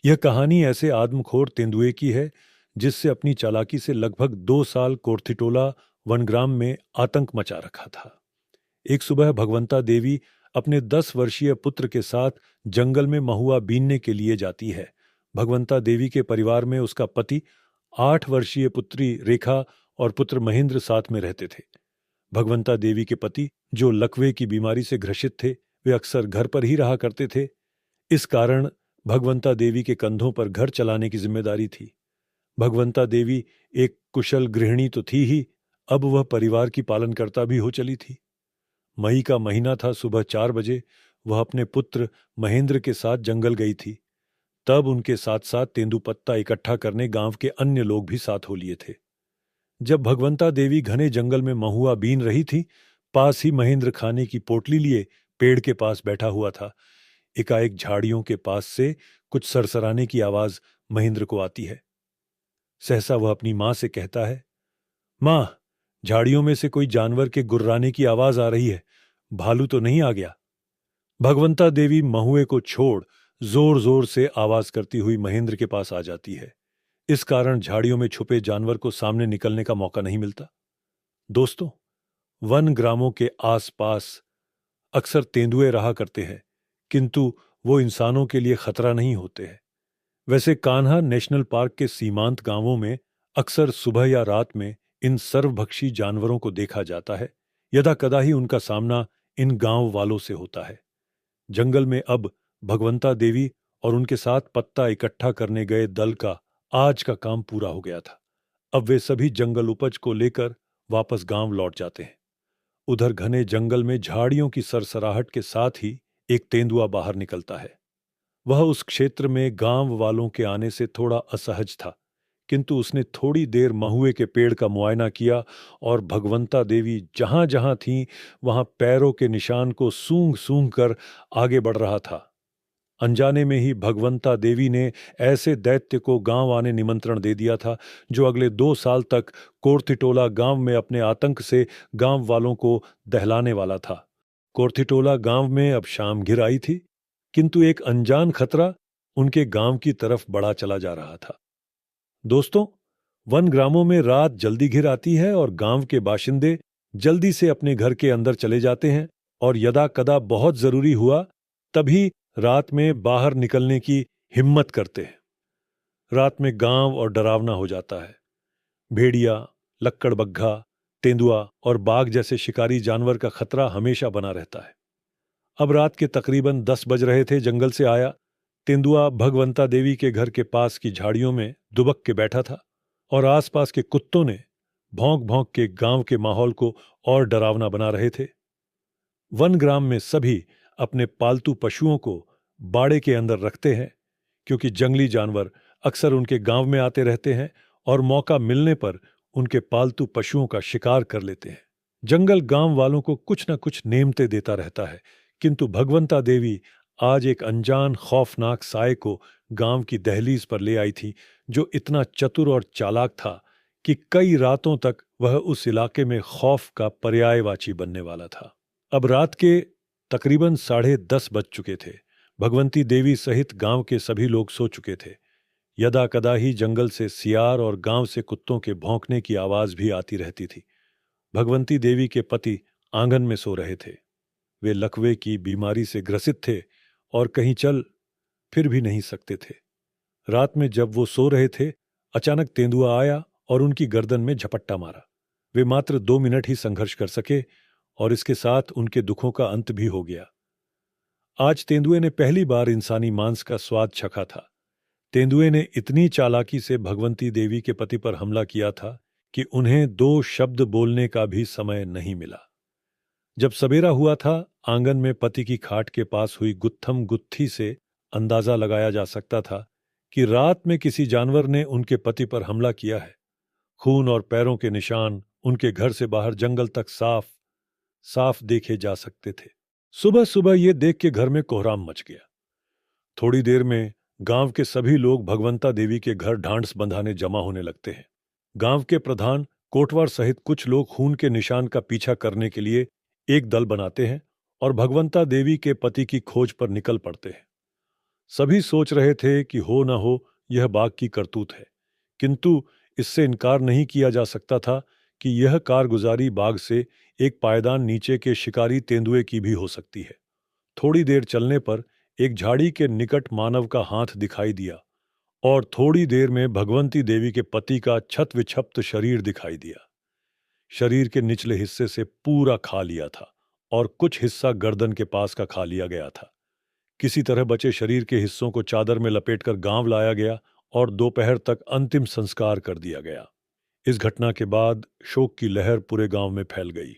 यह कहानी ऐसे आदमखोर तेंदुए की है जिससे अपनी चालाकी से लगभग 2 साल कोर्थिटोला वनग्राम में आतंक मचा रखा था। एक सुबह भगवंता देवी अपने 10 वर्षीय पुत्र के साथ जंगल में महुआ बीनने के लिए जाती है। भगवंता देवी के परिवार में उसका पति, 8 वर्षीय पुत्री रेखा और पुत्र महेंद्र साथ में रहते थे। भगवंता देवी के पति, जो लकवे की बीमारी से ग्रसित थे, वे अक्सर घर पर ही रहा करते थे। इस कारण भगवंता देवी के कंधों पर घर चलाने की जिम्मेदारी थी। भगवंता देवी एक कुशल गृहिणी तो थी ही, अब वह परिवार की पालनकर्ता भी हो चली थी। मई का महीना था। सुबह 4 बजे वह अपने पुत्र महेंद्र के साथ जंगल गई थी। तब उनके साथ साथ तेंदुपत्ता इकट्ठा करने गांव के अन्य लोग भी साथ हो लिए थे। जब भगवंता देवी घने जंगल में महुआ बीन रही थी, पास ही महेंद्र खाने की पोटली लिए पेड़ के पास बैठा हुआ था। एकाएक झाड़ियों के पास से कुछ सरसराने की आवाज महेंद्र को आती है। सहसा वह अपनी मां से कहता है, मां, झाड़ियों में से कोई जानवर के गुर्राने की आवाज आ रही है। भालू तो नहीं आ गया? भगवंता देवी महुए को छोड़ जोर जोर से आवाज करती हुई महेंद्र के पास आ जाती है। इस कारण झाड़ियों में छुपे जानवर को सामने निकलने का मौका नहीं मिलता। दोस्तों, वन ग्रामों के आसपास अक्सर तेंदुए रहा करते हैं, किंतु वो इंसानों के लिए खतरा नहीं होते हैं। वैसे कान्हा नेशनल पार्क के सीमांत गांवों में अक्सर सुबह या रात में इन सर्वभक्षी जानवरों को देखा जाता है। यदा कदा ही उनका सामना इन गांव वालों से होता है। जंगल में अब भगवंता देवी और उनके साथ पत्ता इकट्ठा करने गए दल का आज का काम पूरा हो गया था। अब वे सभी जंगल उपज को लेकर वापस गांव लौट जाते हैं। उधर घने जंगल में झाड़ियों की सरसराहट के साथ ही एक तेंदुआ बाहर निकलता है। वह उस क्षेत्र में गांव वालों के आने से थोड़ा असहज था, किंतु उसने थोड़ी देर महुए के पेड़ का मुआयना किया और भगवंता देवी जहां जहां थीं वहां पैरों के निशान को सूंघ सूंघ कर आगे बढ़ रहा था। अनजाने में ही भगवंता देवी ने ऐसे दैत्य को गांव आने निमंत्रण दे दिया था जो अगले 2 साल तक कोर्थिटोला गांव में अपने आतंक से गांव वालों को दहलाने वाला था। कोर्थिटोला गांव में अब शाम घिर आई थी, किंतु एक अनजान खतरा उनके गांव की तरफ बढ़ा चला जा रहा था। दोस्तों, वन ग्रामों में रात जल्दी घिर आती है और गांव के बाशिंदे जल्दी से अपने घर के अंदर चले जाते हैं और यदा कदा बहुत जरूरी हुआ तभी रात में बाहर निकलने की हिम्मत करते हैं। रात में गांव और डरावना हो जाता है। भेड़िया, लक्कड़बग्घा, तेंदुआ और बाघ जैसे शिकारी जानवर का खतरा हमेशा बना रहता है। अब रात के तकरीबन 10 बज रहे थे। जंगल से आया तेंदुआ भगवंता देवी के घर के पास की झाड़ियों में दुबक के बैठा था और आसपास के कुत्तों ने भौंक भौंक के गांव के माहौल को और डरावना बना रहे थे। वनग्राम में सभी अपने पालतू पशुओं को बाड़े के अंदर रखते हैं, क्योंकि जंगली जानवर अक्सर उनके गांव में आते रहते हैं और मौका मिलने पर उनके पालतू पशुओं का शिकार कर लेते हैं। जंगल गांव वालों को कुछ न कुछ नेमते देता रहता है, किंतु भगवंता देवी आज एक अनजान खौफनाक साए को गांव की दहलीज पर ले आई थी, जो इतना चतुर और चालाक था कि कई रातों तक वह उस इलाके में खौफ का पर्यायवाची बनने वाला था। अब रात के तकरीबन 10:30 बज चुके थे। भगवंती देवी सहित गांव के सभी लोग सो चुके थे। यदा कदा ही जंगल से सियार और गांव से कुत्तों के भौंकने की आवाज भी आती रहती थी। भगवंती देवी के पति आंगन में सो रहे थे। वे लकवे की बीमारी से ग्रसित थे और कहीं चल फिर भी नहीं सकते थे। रात में जब वो सो रहे थे, अचानक तेंदुआ आया और उनकी गर्दन में झपट्टा मारा। वे मात्र 2 मिनट ही संघर्ष कर सके और इसके साथ उनके दुखों का अंत भी हो गया। आज तेंदुए ने पहली बार इंसानी मांस का स्वाद चखा था। तेंदुए ने इतनी चालाकी से भगवंती देवी के पति पर हमला किया था कि उन्हें 2 शब्द बोलने का भी समय नहीं मिला। जब सवेरा हुआ था, आंगन में पति की खाट के पास हुई गुत्थम गुत्थी से अंदाजा लगाया जा सकता था कि रात में किसी जानवर ने उनके पति पर हमला किया है। खून और पैरों के निशान उनके घर से बाहर जंगल तक साफ साफ देखे जा सकते थे। सुबह सुबह ये देख के घर में कोहराम मच गया। थोड़ी देर में गांव के सभी लोग भगवंता देवी के घर ढांढस बंधाने जमा होने लगते हैं। गांव के प्रधान कोटवार सहित कुछ लोग खून के निशान का पीछा करने के लिए एक दल बनाते हैं और भगवंता देवी के पति की खोज पर निकल पड़ते हैं। सभी सोच रहे थे कि हो न हो यह बाघ की करतूत है, किंतु इससे इनकार नहीं किया जा सकता था कि यह कारगुजारी बाघ से एक पायदान नीचे के शिकारी तेंदुए की भी हो सकती है। थोड़ी देर चलने पर एक झाड़ी के निकट मानव का हाथ दिखाई दिया और थोड़ी देर में भगवंती देवी के पति का छत विक्षिप्त शरीर दिखाई दिया। शरीर के निचले हिस्से से पूरा खा लिया था और कुछ हिस्सा गर्दन के पास का खा लिया गया था। किसी तरह बचे शरीर के हिस्सों को चादर में लपेटकर गांव लाया गया और दोपहर तक अंतिम संस्कार कर दिया गया। इस घटना के बाद शोक की लहर पूरे गांव में फैल गई,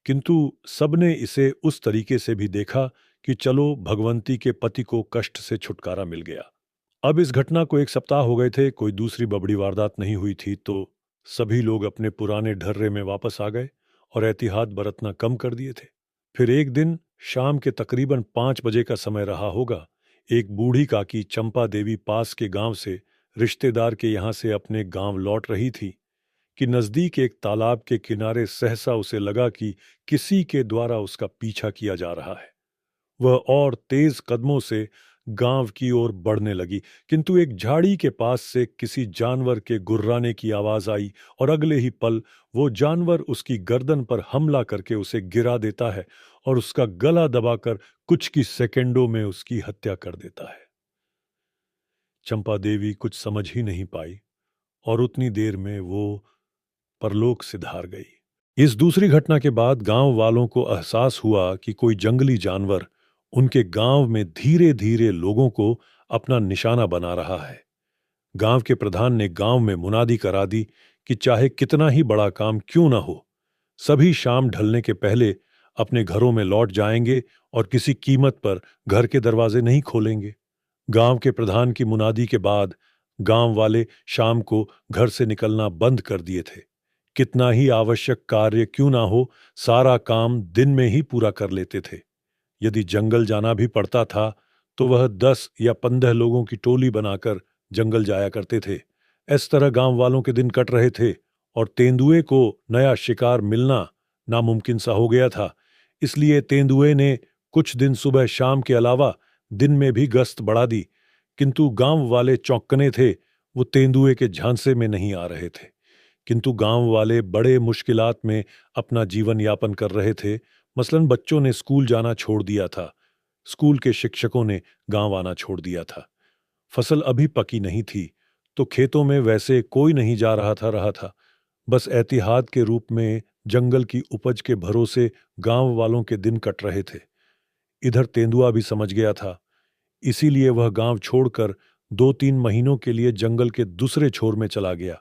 किंतु सबने इसे उस तरीके से भी देखा कि चलो भगवंती के पति को कष्ट से छुटकारा मिल गया। अब इस घटना को 1 सप्ताह हो गए थे, कोई दूसरी बबड़ी वारदात नहीं हुई थी, तो सभी लोग अपने पुराने ढर्रे में वापस आ गए और एहतियात बरतना कम कर दिए थे। फिर एक दिन शाम के तकरीबन 5 बजे का समय रहा होगा, एक बूढ़ी काकी चंपा देवी पास के गांव से रिश्तेदार के यहां से अपने गांव लौट रही थी कि नजदीक एक तालाब के किनारे सहसा उसे लगा कि किसी के द्वारा उसका पीछा किया जा रहा है। वह और तेज कदमों से गांव की ओर बढ़ने लगी, किंतु एक झाड़ी के पास से किसी जानवर के गुर्राने की आवाज आई और अगले ही पल वो जानवर उसकी गर्दन पर हमला करके उसे गिरा देता है और उसका गला दबाकर कुछ की सेकंडों में उसकी हत्या कर देता है। चंपा देवी कुछ समझ ही नहीं पाई और उतनी देर में वो परलोक सिधार गई। इस दूसरी घटना के बाद गांव वालों को एहसास हुआ कि कोई जंगली जानवर उनके गांव में धीरे धीरे लोगों को अपना निशाना बना रहा है। गांव के प्रधान ने गांव में मुनादी करा दी कि चाहे कितना ही बड़ा काम क्यों ना हो, सभी शाम ढलने के पहले अपने घरों में लौट जाएंगे और किसी कीमत पर घर के दरवाजे नहीं खोलेंगे। गांव के प्रधान की मुनादी के बाद गांव वाले शाम को घर से निकलना बंद कर दिए थे। कितना ही आवश्यक कार्य क्यों ना हो, सारा काम दिन में ही पूरा कर लेते थे। यदि जंगल जाना भी पड़ता था तो वह 10 या 15 लोगों की टोली बनाकर जंगल जाया करते थे। इस तरह गांव वालों के दिन कट रहे थे और तेंदुए को नया शिकार मिलना नामुमकिन सा हो गया था। इसलिए तेंदुए ने कुछ दिन सुबह शाम के अलावा दिन में भी गश्त बढ़ा दी, किंतु गांव वाले चौंकने थे, वो तेंदुए के झांसे में नहीं आ रहे थे। किंतु गांव वाले बड़े मुश्किलात में अपना जीवन यापन कर रहे थे। मसलन बच्चों ने स्कूल जाना छोड़ दिया था, स्कूल के शिक्षकों ने गांव आना छोड़ दिया था। फसल अभी पकी नहीं थी, तो खेतों में वैसे कोई नहीं जा रहा था। बस एहतियात के रूप में जंगल की उपज के भरोसे गांव वालों के दिन कट रहे थे। इधर तेंदुआ भी समझ गया था, इसीलिए वह गांव छोड़कर 2-3 महीनों के लिए जंगल के दूसरे छोर में चला गया।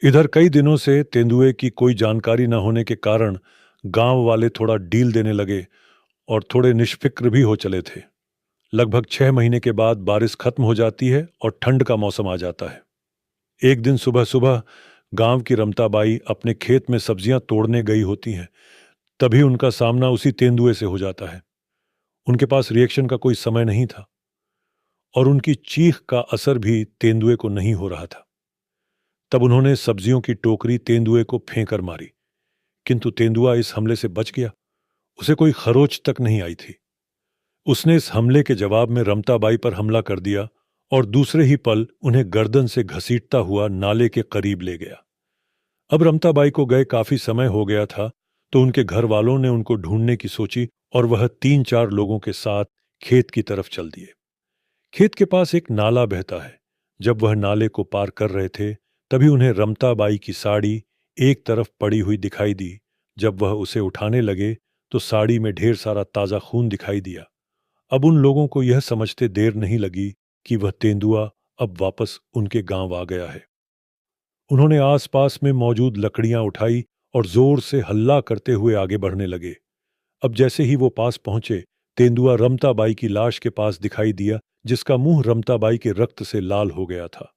इधर कई दिनों से तेंदुए की कोई जानकारी न होने के कारण गांव वाले थोड़ा डील देने लगे और थोड़े निष्फिक्र भी हो चले थे। लगभग 6 महीने के बाद बारिश खत्म हो जाती है और ठंड का मौसम आ जाता है। एक दिन सुबह सुबह गांव की रमताबाई अपने खेत में सब्जियां तोड़ने गई होती हैं, तभी उनका सामना उसी तेंदुए से हो जाता है। उनके पास रिएक्शन का कोई समय नहीं था और उनकी चीख का असर भी तेंदुए को नहीं हो रहा था। तब उन्होंने सब्जियों की टोकरी तेंदुए को फेंक कर मारी, किंतु तेंदुआ इस हमले से बच गया। उसे कोई खरोच तक नहीं आई थी। उसने इस हमले के जवाब में रमताबाई पर हमला कर दिया और दूसरे ही पल उन्हें गर्दन से घसीटता हुआ नाले के करीब ले गया। अब रमताबाई को गए काफी समय हो गया था, तो उनके घर वालों ने उनको ढूंढने की सोची और वह 3-4 लोगों के साथ खेत की तरफ चल दिए। खेत के पास एक नाला बहता है। जब वह नाले को पार कर रहे थे, तभी उन्हें रमताबाई की साड़ी एक तरफ पड़ी हुई दिखाई दी। जब वह उसे उठाने लगे तो साड़ी में ढेर सारा ताजा खून दिखाई दिया। अब उन लोगों को यह समझते देर नहीं लगी कि वह तेंदुआ अब वापस उनके गांव आ गया है। उन्होंने आसपास में मौजूद लकड़ियां उठाई और जोर से हल्ला करते हुए आगे बढ़ने लगे। अब जैसे ही वो पास पहुंचे, तेंदुआ रमताबाई की लाश के पास दिखाई दिया, जिसका मुंह रमताबाई के रक्त से लाल हो गया था।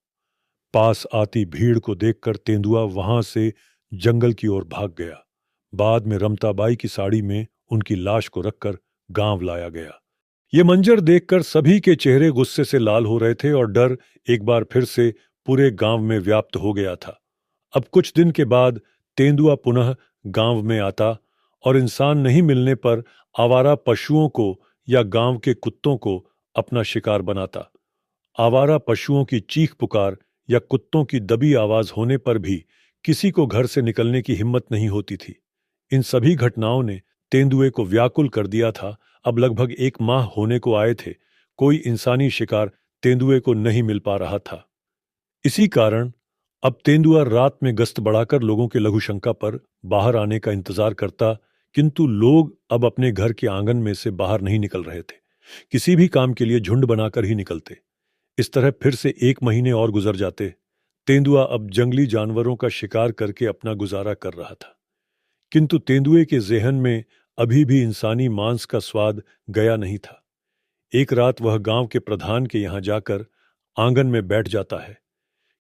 पास आती भीड़ को देखकर तेंदुआ वहां से जंगल की ओर भाग गया। बाद में रमताबाई की साड़ी में उनकी लाश को रखकर गांव लाया गया। ये मंजर देखकर सभी के चेहरे गुस्से से लाल हो रहे थे और डर एक बार फिर से पूरे गांव में व्याप्त हो गया था। अब कुछ दिन के बाद तेंदुआ पुनः गांव में आता और इंसान नहीं मिलने पर आवारा पशुओं को या गांव के कुत्तों को अपना शिकार बनाता। आवारा पशुओं की चीख पुकार या कुत्तों की दबी आवाज होने पर भी किसी को घर से निकलने की हिम्मत नहीं होती थी। इन सभी घटनाओं ने तेंदुए को व्याकुल कर दिया था। अब लगभग 1 माह होने को आए थे। कोई इंसानी शिकार तेंदुए को नहीं मिल पा रहा था। इसी कारण अब तेंदुआ रात में गश्त बढ़ाकर लोगों के लघुशंका पर बाहर आने का इंतजार करता, किंतु लोग अब अपने घर के आंगन में से बाहर नहीं निकल रहे थे। किसी भी काम के लिए झुंड बनाकर ही निकलते। इस तरह फिर से 1 महीने और गुजर जाते। तेंदुआ अब जंगली जानवरों का शिकार करके अपना गुजारा कर रहा था, किंतु तेंदुए के जेहन में अभी भी इंसानी मांस का स्वाद गया नहीं था। एक रात वह गांव के प्रधान के यहां जाकर आंगन में बैठ जाता है,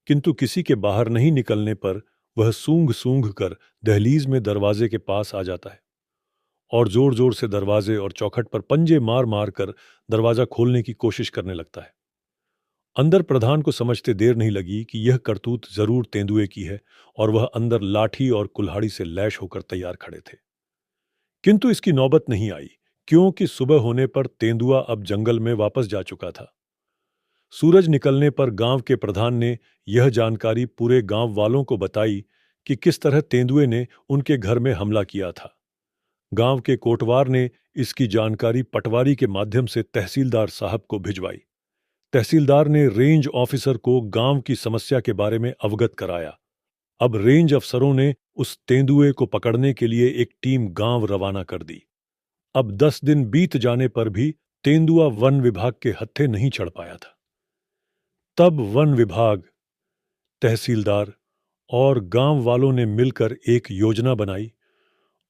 किंतु किसी के बाहर नहीं निकलने पर वह सूंघ सूंघ कर दहलीज में दरवाजे के पास आ जाता है और जोर जोर से दरवाजे और चौखट पर पंजे मार मार कर दरवाजा खोलने की कोशिश करने लगता है। अंदर प्रधान को समझते देर नहीं लगी कि यह करतूत जरूर तेंदुए की है, और वह अंदर लाठी और कुल्हाड़ी से लैश होकर तैयार खड़े थे। किंतु इसकी नौबत नहीं आई, क्योंकि सुबह होने पर तेंदुआ अब जंगल में वापस जा चुका था। सूरज निकलने पर गांव के प्रधान ने यह जानकारी पूरे गांव वालों को बताई कि किस तरह तेंदुए ने उनके घर में हमला किया था। गांव के कोटवार ने इसकी जानकारी पटवारी के माध्यम से तहसीलदार साहब को भिजवाई। तहसीलदार ने रेंज ऑफिसर को गांव की समस्या के बारे में अवगत कराया। अब रेंज अफसरों ने उस तेंदुए को पकड़ने के लिए एक टीम गांव रवाना कर दी। अब 10 दिन बीत जाने पर भी तेंदुआ वन विभाग के हत्थे नहीं चढ़ पाया था। तब वन विभाग, तहसीलदार और गांव वालों ने मिलकर एक योजना बनाई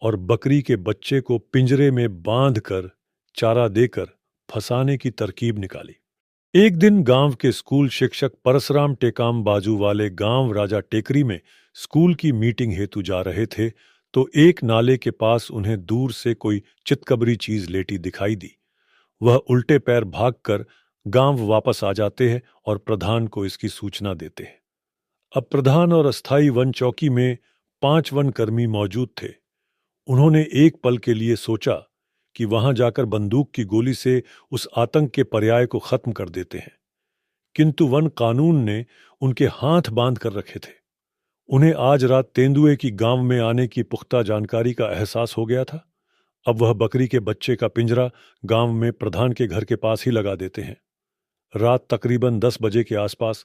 और बकरी के बच्चे को पिंजरे में बांधकर चारा देकर फंसाने की तरकीब निकाली। एक दिन गांव के स्कूल शिक्षक परसराम टेकाम बाजू वाले गांव राजा टेकरी में स्कूल की मीटिंग हेतु जा रहे थे, तो एक नाले के पास उन्हें दूर से कोई चितकबरी चीज लेटी दिखाई दी। वह उल्टे पैर भागकर गांव वापस आ जाते हैं और प्रधान को इसकी सूचना देते हैं। अब प्रधान और अस्थाई वन चौकी में 5 वनकर्मी मौजूद थे। उन्होंने एक पल के लिए सोचा कि वहां जाकर बंदूक की गोली से उस आतंक के पर्याय को खत्म कर देते हैं, किंतु वन कानून ने उनके हाथ बांध कर रखे थे। उन्हें आज रात तेंदुए की गांव में आने की पुख्ता जानकारी का एहसास हो गया था। अब वह बकरी के बच्चे का पिंजरा गांव में प्रधान के घर के पास ही लगा देते हैं। रात तकरीबन 10 बजे के आसपास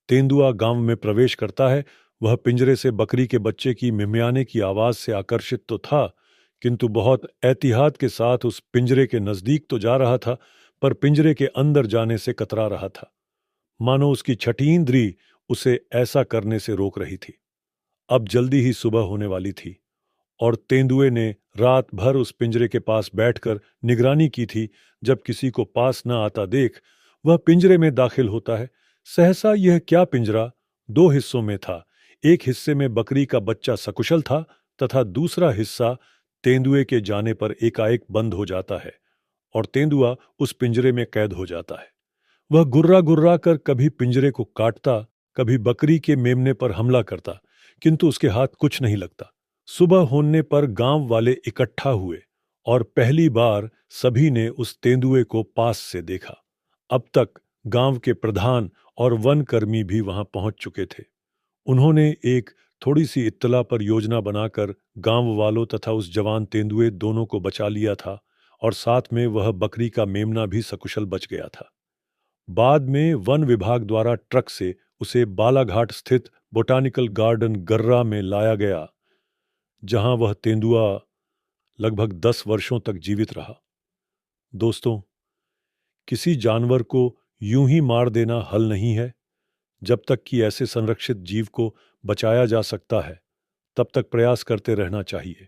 तेंदुआ गांव में प्रवेश करता है। वह पिंजरे से बकरी के बच्चे की मिमियाने की आवाज से आकर्षित तो था, किंतु बहुत एहतियात के साथ उस पिंजरे के नजदीक तो जा रहा था, पर पिंजरे के अंदर जाने से कतरा रहा था, मानो उसकी छठी इंद्री उसे ऐसा करने से रोक रही थी। अब जल्दी ही सुबह होने वाली थी और तेंदुए ने रात भर उस पिंजरे के पास बैठकर निगरानी की थी। जब किसी को पास न आता देख वह पिंजरे में दाखिल होता है। सहसा यह क्या पिंजरा 2 हिस्सों में था। एक हिस्से में बकरी का बच्चा सकुशल था तथा दूसरा हिस्सा तेंदुए के जाने पर एकाएक बंद हो जाता है और तेंदुआ उस पिंजरे में कैद हो जाता है। वह गुर्रा गुर्रा कर कभी पिंजरे को काटता, कभी बकरी के मेमने पर हमला करता, किंतु उसके हाथ कुछ नहीं लगता। सुबह होने पर गांव वाले इकट्ठा हुए और पहली बार सभी ने उस तेंदुए को पास से देखा। अब तक गांव के प्रधान और वन कर्मी भी वहां पहुंच चुके थे। उन्होंने एक थोड़ी सी इत्तला पर योजना बनाकर गांव वालों तथा उस जवान तेंदुए दोनों को बचा लिया था और साथ में वह बकरी का मेमना भी सकुशल बच गया था। बाद में वन विभाग द्वारा ट्रक से उसे बालाघाट स्थित बोटानिकल गार्डन गर्रा में लाया गया, जहां वह तेंदुआ लगभग 10 वर्षों तक जीवित रहा। दोस्तों, किसी जानवर को यूं ही मार देना हल नहीं है। जब तक कि ऐसे संरक्षित जीव को बचाया जा सकता है, तब तक प्रयास करते रहना चाहिए।